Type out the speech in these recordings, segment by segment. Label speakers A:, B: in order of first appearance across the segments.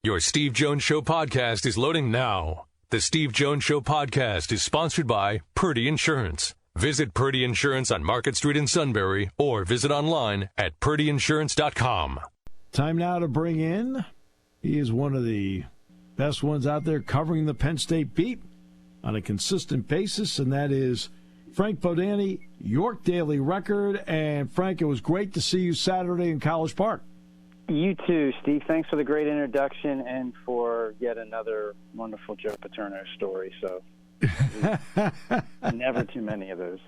A: Your Steve Jones Show podcast is loading now. The Steve Jones Show podcast is sponsored by Purdy Insurance. Visit Purdy Insurance on Market Street in Sunbury or visit online at purdyinsurance.com.
B: Time now to bring in, he is one of the best ones out there covering the Penn State beat on a consistent basis, and that is Frank Bodani, York Daily Record. And Frank, it was great to see you Saturday in College Park.
C: You too, Steve. Thanks for the great introduction and for yet another wonderful Joe Paterno story. So, never too many of those.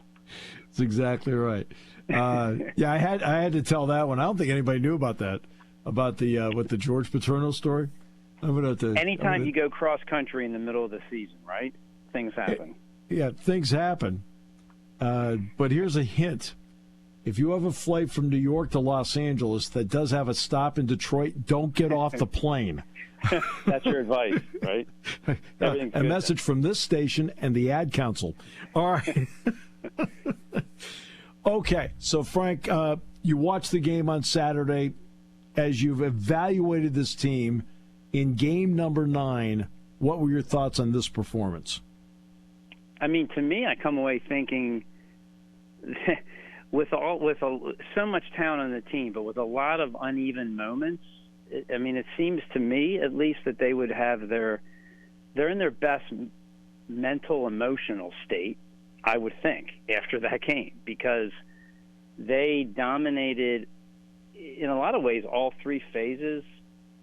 B: That's exactly right. Yeah, I had to tell that one. I don't think anybody knew about that, about the with the George Paterno story.
C: Anytime you go cross country in the middle of the season, right? Things happen.
B: Yeah, things happen. But here's a hint. If you have a flight from New York to Los Angeles that does have a stop in Detroit, don't get off the plane.
C: That's your advice, right?
B: A message from this station and the Ad Council. All right. Okay, so Frank, you watched the game on Saturday. As you've evaluated this team in game number 9, what were your thoughts on this performance?
C: I mean, to me, I come away thinking with so much talent on the team, but with a lot of uneven moments. It seems to me, at least, that they would have they're in their best mental, emotional state, I would think, after that game, because they dominated in a lot of ways all three phases,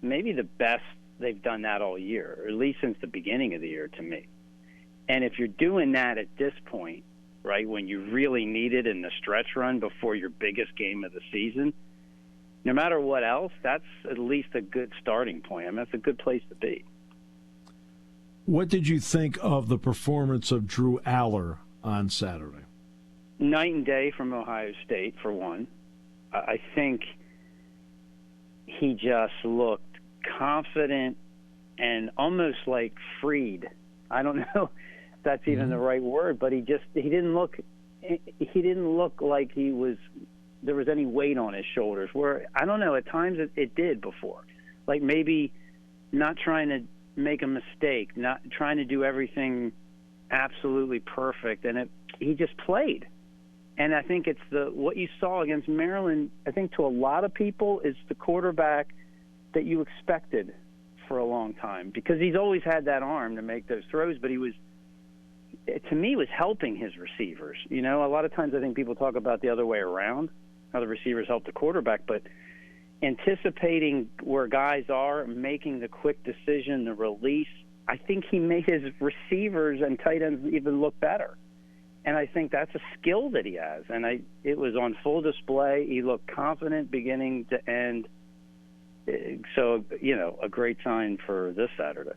C: maybe the best they've done that all year, or at least since the beginning of the year to me. And if you're doing that at this point, right, when you really need it in the stretch run before your biggest game of the season, no matter what else, that's at least a good starting point. I mean, that's a good place to be.
B: What did you think of the performance of Drew Aller on Saturday?
C: Night and day from Ohio State, for one. I think he just looked confident and almost like freed. I don't know if that's even the right word, but he didn't look like there was any weight on his shoulders. Where, I don't know, at times it did before. Like maybe not trying to make a mistake, not trying to do everything absolutely perfect, and he just played. And I think it's what you saw against Maryland, I think to a lot of people, is the quarterback that you expected for a long time, because he's always had that arm to make those throws, but to me, was helping his receivers. You know, a lot of times I think people talk about the other way around, how the receivers help the quarterback, but anticipating where guys are, making the quick decision, the release, I think he made his receivers and tight ends even look better. And I think that's a skill that he has. And it was on full display. He looked confident beginning to end. So, a great sign for this Saturday.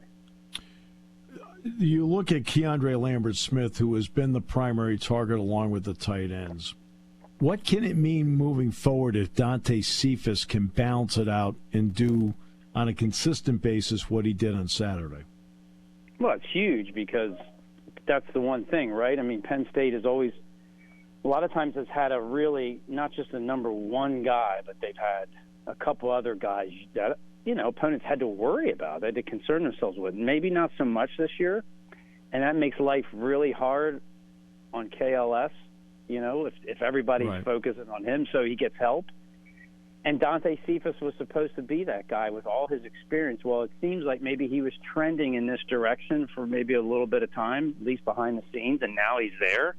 B: You look at Keandre Lambert-Smith, who has been the primary target along with the tight ends. What can it mean moving forward if Dante Cephas can balance it out and do on a consistent basis what he did on Saturday?
C: Well, it's huge, because that's the one thing, right? I mean, Penn State has always, a lot of times, has had a really, not just a number one guy, but they've had a couple other guys that, opponents had to worry about, they had to concern themselves with. Maybe not so much this year, and that makes life really hard on KLS, if everybody's focusing on him so he gets help. And Dante Cephas was supposed to be that guy with all his experience. Well, it seems like maybe he was trending in this direction for maybe a little bit of time, at least behind the scenes, and now he's there.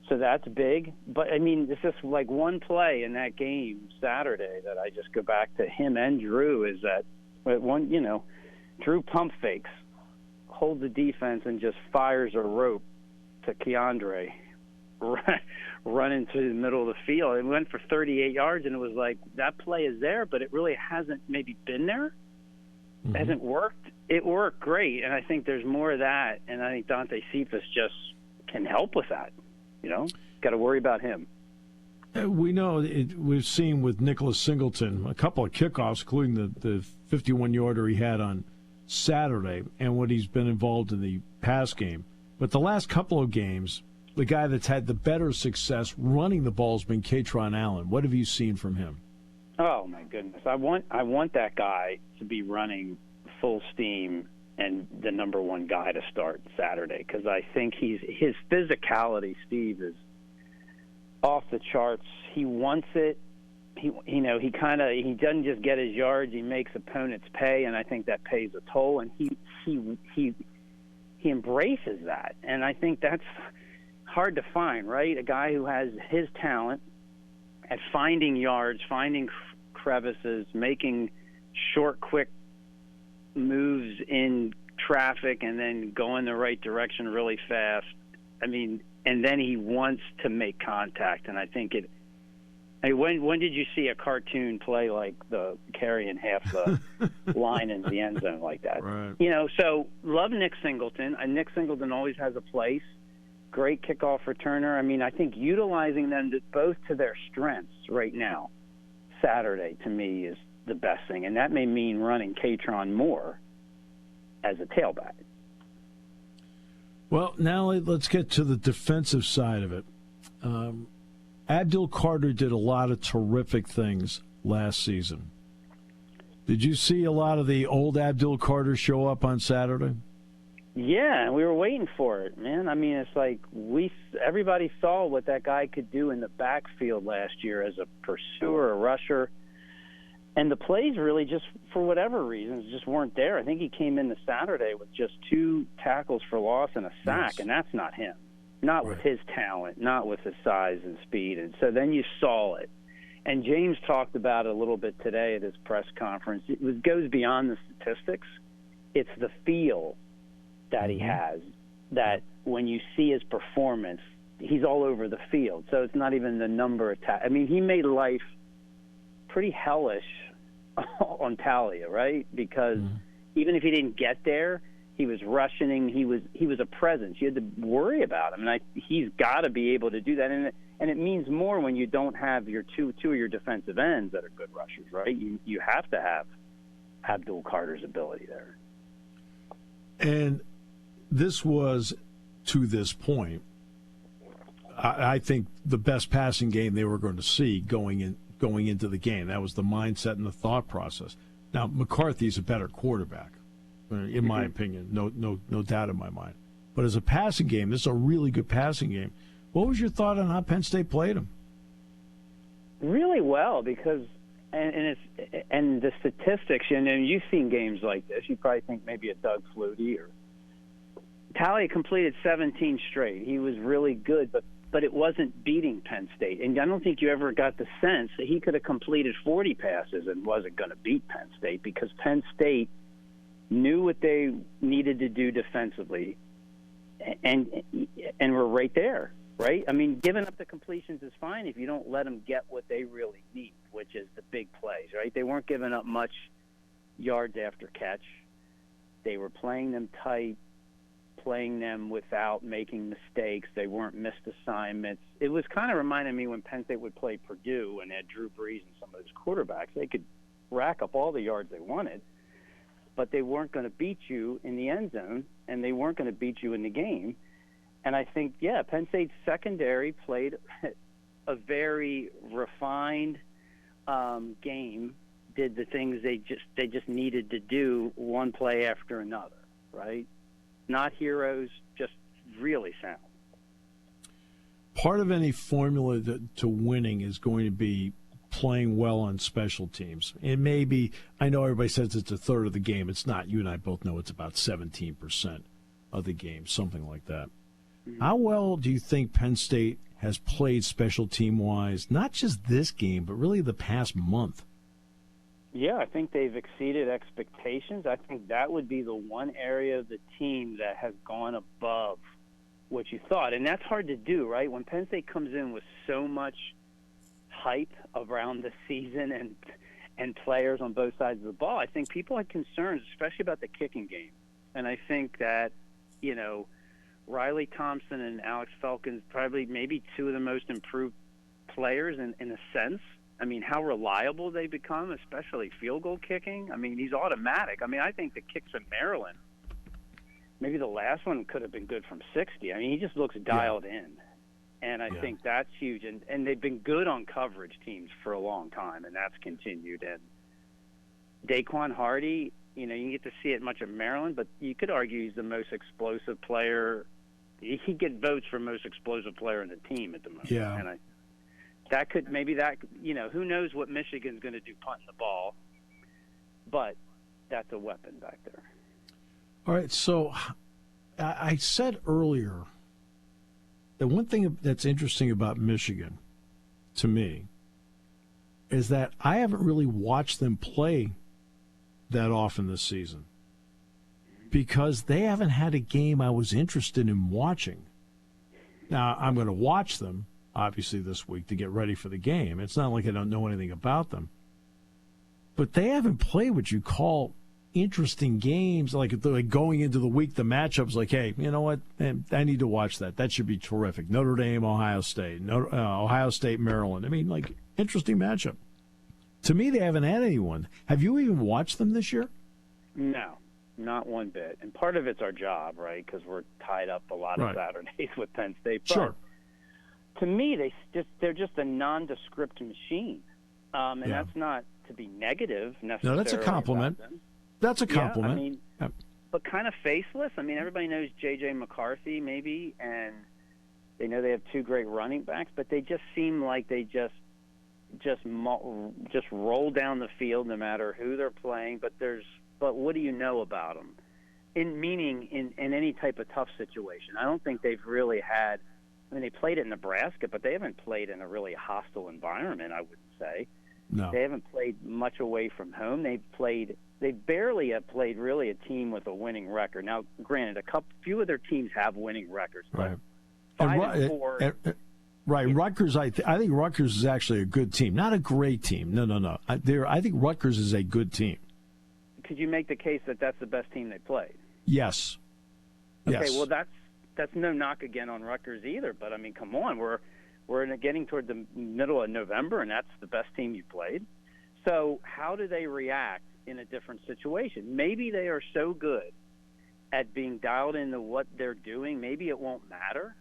C: So that's big. But, it's just like one play in that game Saturday that I just go back to him and Drew, is that Drew pump fakes, holds the defense, and just fires a rope to Keandre running through the middle of the field. It went for 38 yards, and it was like, that play is there, but it really hasn't maybe been there. It hasn't worked. It worked great, and I think there's more of that, and I think Dante Cephas just can help with that. Got to worry about him.
B: We know we've seen with Nicholas Singleton a couple of kickoffs, including the 51-yarder he had on Saturday, and what he's been involved in the pass game. But the last couple of games, the guy that's had the better success running the ball has been Katron Allen. What have you seen from him?
C: Oh, my goodness. I want that guy to be running full steam and the number one guy to start Saturday, because I think his physicality, Steve, is off the charts. He wants it. He doesn't just get his yards. He makes opponents pay, and I think that pays a toll. And he embraces that, and I think that's hard to find, right? A guy who has his talent at finding yards, finding crevices, making short, quick moves in traffic, and then going the right direction really fast. I mean, and then he wants to make contact, and I think it. When did you see a cartoon play like the carrying half the line into the end zone like that?
B: Right.
C: So love Nick Singleton. Nick Singleton always has a place. Great kickoff returner. I mean, I think utilizing them both to their strengths right now, Saturday, to me, is the best thing. And that may mean running Katron more as a tailback.
B: Well, now let's get to the defensive side of it. Abdul Carter did a lot of terrific things last season. Did you see a lot of the old Abdul Carter show up on Saturday?
C: Yeah, we were waiting for it, man. I mean, it's like everybody saw what that guy could do in the backfield last year as a pursuer, a rusher. And the plays really just, for whatever reasons, just weren't there. I think he came in the Saturday with just 2 tackles for loss and a sack,
B: yes.
C: And that's not him. Not with his talent, not with his size and speed. And so then you saw it. And James talked about it a little bit today at his press conference. It goes beyond the statistics. It's the feel that he has, that when you see his performance, he's all over the field. So it's not even the number of I mean, he made life pretty hellish on Talia, right? Because even if he didn't get there, he was rushing. He was a presence. You had to worry about him, and he's got to be able to do that. And it means more when you don't have your two of your defensive ends that are good rushers, right? You have to have Abdul Carter's ability there.
B: And this was, to this point, I think the best passing game they were going to see going into the game. That was the mindset and the thought process. Now, McCarthy's a better quarterback, in my opinion, no doubt in my mind. But as a passing game, this is a really good passing game. What was your thought on how Penn State played him?
C: Really well, because and the statistics, and you've seen games like this. You probably think maybe a Doug Flutie or Talia completed 17 straight. He was really good, but it wasn't beating Penn State. And I don't think you ever got the sense that he could have completed 40 passes and wasn't going to beat Penn State, because Penn State knew what they needed to do defensively and were right there, right? I mean, giving up the completions is fine if you don't let them get what they really need, which is the big plays, right? They weren't giving up much yards after catch. They were playing them tight, playing them without making mistakes. They weren't missed assignments. It was kind of reminding me when Penn State would play Purdue and had Drew Brees and some of those quarterbacks. They could rack up all the yards they wanted, but they weren't going to beat you in the end zone, and they weren't going to beat you in the game. And I think, Penn State's secondary played a very refined game, did the things they just needed to do one play after another, right? Not heroes, just really sound.
B: Part of any formula to winning is going to be playing well on special teams. It may be, I know everybody says it's a third of the game. It's not. You and I both know it's about 17% of the game, something like that. Mm-hmm. How well do you think Penn State has played special team-wise, not just this game, but really the past month?
C: Yeah, I think they've exceeded expectations. I think that would be the one area of the team that has gone above what you thought. And that's hard to do, right? When Penn State comes in with so much hype around the season and players on both sides of the ball, I think people had concerns, especially about the kicking game. And I think that, Riley Thompson and Alex Felkin's probably maybe 2 of the most improved players in a sense. I mean, how reliable they become, especially field goal kicking. I mean, he's automatic. I mean, I think the kicks in Maryland, maybe the last one could have been good from 60. I mean, he just looks dialed in. And I think that's huge. And they've been good on coverage teams for a long time, and that's continued. And Daquan Hardy, You can get to see it much of Maryland, but you could argue he's the most explosive player. He get votes for most explosive player in the team at the moment.
B: Yeah.
C: And who knows what Michigan's going to do punting the ball, but that's a weapon back there.
B: All right, so I said earlier that one thing that's interesting about Michigan, to me, is that I haven't really watched them play that often this season because they haven't had a game I was interested in watching. Now, I'm going to watch them, obviously, this week to get ready for the game. It's not like I don't know anything about them. But they haven't played what you call interesting games, like going into the week, the matchups like, hey, you know what? I need to watch that. That should be terrific. Notre Dame, Ohio State, Ohio State, Maryland. I mean, like, interesting matchup. To me, they haven't had anyone. Have you even watched them this year?
C: No, not one bit. And part of it's our job, right? Because we're tied up a lot of Saturdays with Penn State. But
B: sure.
C: To me, they're just a nondescript machine, and that's not to be negative necessarily.
B: No, that's a compliment. That's a compliment.
C: Yeah, but kind of faceless. I mean, everybody knows J.J. McCarthy maybe, and they know they have two great running backs, but they just seem like they just roll down the field no matter who they're playing. But what do you know about them? In any type of tough situation, I don't think they've really had. I mean, they played at Nebraska, but they haven't played in a really hostile environment, I wouldn't say.
B: No.
C: They haven't played much away from home. They barely have played really a team with a winning record. Now, granted, few of their teams have winning records.
B: Right.
C: 5-4.
B: Right. Rutgers, I think Rutgers is actually a good team. Not a great team. No. I think Rutgers is a good team.
C: Could you make the case that that's the best team they played?
B: Yes.
C: Okay,
B: yes.
C: Well, that's no knock again on Rutgers either. But, I mean, come on. We're getting toward the middle of November, and that's the best team you played. So how do they react in a different situation? Maybe they are so good at being dialed into what they're doing, maybe it won't matter.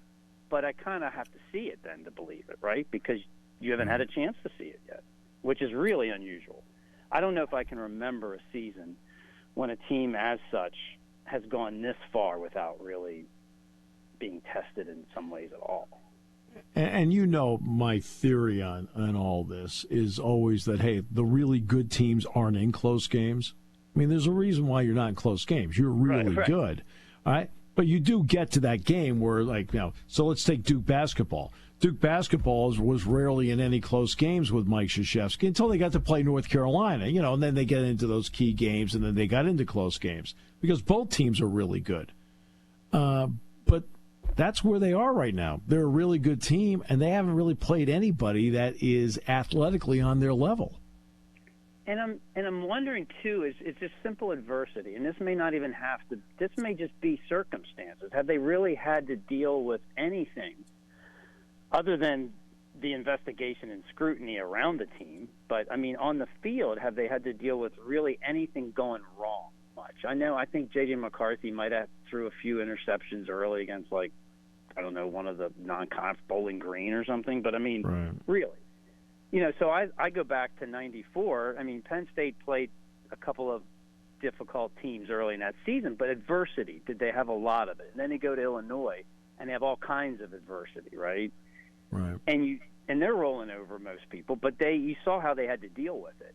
C: But I kind of have to see it then to believe it, right? Because you haven't had a chance to see it yet, which is really unusual. I don't know if I can remember a season when a team as such has gone this far without really being tested in some ways at all.
B: And you know my theory on all this is always that, hey, the really good teams aren't in close games. I mean, there's a reason why you're not in close games. You're really good, all right? But you do get to that game where, like, so let's take Duke basketball. Duke basketball was rarely in any close games with Mike Krzyzewski until they got to play North Carolina, and then they get into those key games, and then they got into close games because both teams are really good. But that's where they are right now. They're a really good team, and they haven't really played anybody that is athletically on their level.
C: And I'm wondering too, is just simple adversity, and this may not even have to. This may just be circumstances. Have they really had to deal with anything other than the investigation and scrutiny around the team? But I mean, on the field, have they had to deal with really anything going wrong much? I think J.J. McCarthy might have threw a few interceptions early against, like, I don't know, one of the non-conf Bowling Green or something. But I mean, really. So I go back to 94. I mean, Penn State played a couple of difficult teams early in that season, but adversity, did they have a lot of it? And then they go to Illinois, and they have all kinds of adversity, right?
B: Right.
C: And they're rolling over most people, but you saw how they had to deal with it.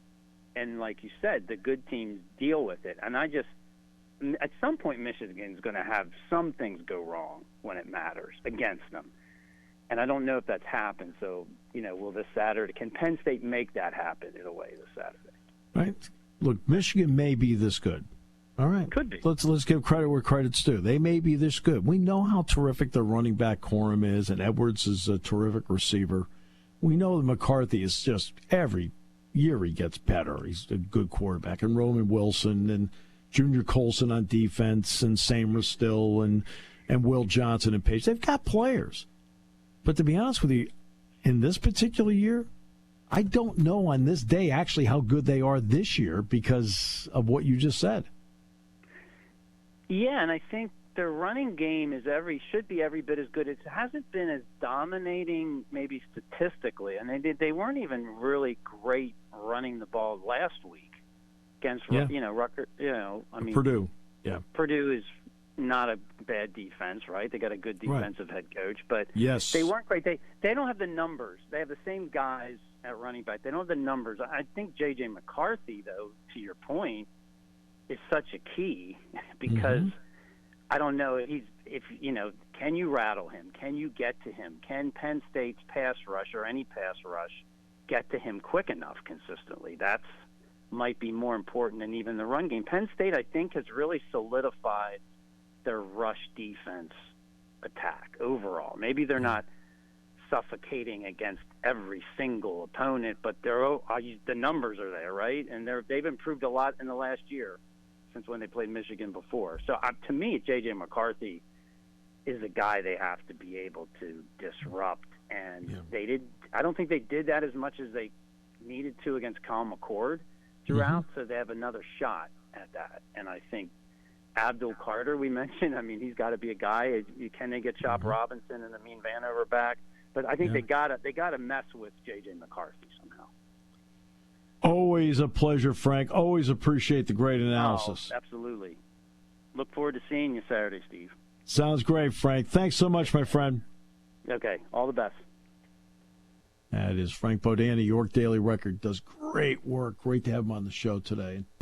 C: And like you said, the good teams deal with it. And at some point, Michigan's going to have some things go wrong when it matters against them. And I don't know if that's happened. So, will this Saturday, can Penn State make that happen in a way this Saturday?
B: Right. Look, Michigan may be this good. All right.
C: Could be.
B: Let's give credit where credit's due. They may be this good. We know how terrific their running back quorum is, and Edwards is a terrific receiver. We know that McCarthy is just every year he gets better. He's a good quarterback. And Roman Wilson and Junior Colson on defense and Samra Still and Will Johnson and Page. They've got players. But to be honest with you, in this particular year, I don't know on this day actually how good they are this year because of what you just said.
C: Yeah, and I think their running game should be every bit as good. It hasn't been as dominating maybe statistically, and they weren't even really great running the ball last week. against Rutgers.
B: Purdue. Yeah,
C: Purdue is not a bad defense, right? They got a good defensive head coach, but they weren't great. They don't have the numbers. They have the same guys at running back. They don't have the numbers. I think J.J. McCarthy, though, to your point, is such a key because I don't know can you rattle him? Can you get to him? Can Penn State's pass rush or any pass rush get to him quick enough consistently? That's might be more important than even the run game. Penn State, I think, has really solidified their rush defense attack overall. Maybe they're not suffocating against every single opponent, but the numbers are there, right? And they've improved a lot in the last year since when they played Michigan before. So to me, J.J. McCarthy is a guy they have to be able to disrupt. And I don't think they did that as much as they needed to against Kyle McCord throughout, so they have another shot at that. And I think Abdul Carter, we mentioned, he's got to be a guy. Can they get Chop Robinson and Amin Vanover back? But I think they gotta mess with J.J. McCarthy somehow.
B: Always a pleasure, Frank. Always appreciate the great analysis.
C: Oh, absolutely. Look forward to seeing you Saturday, Steve.
B: Sounds great, Frank. Thanks so much, my friend.
C: Okay, all the best.
B: That is Frank Bodani, York Daily Record. Does great work. Great to have him on the show today.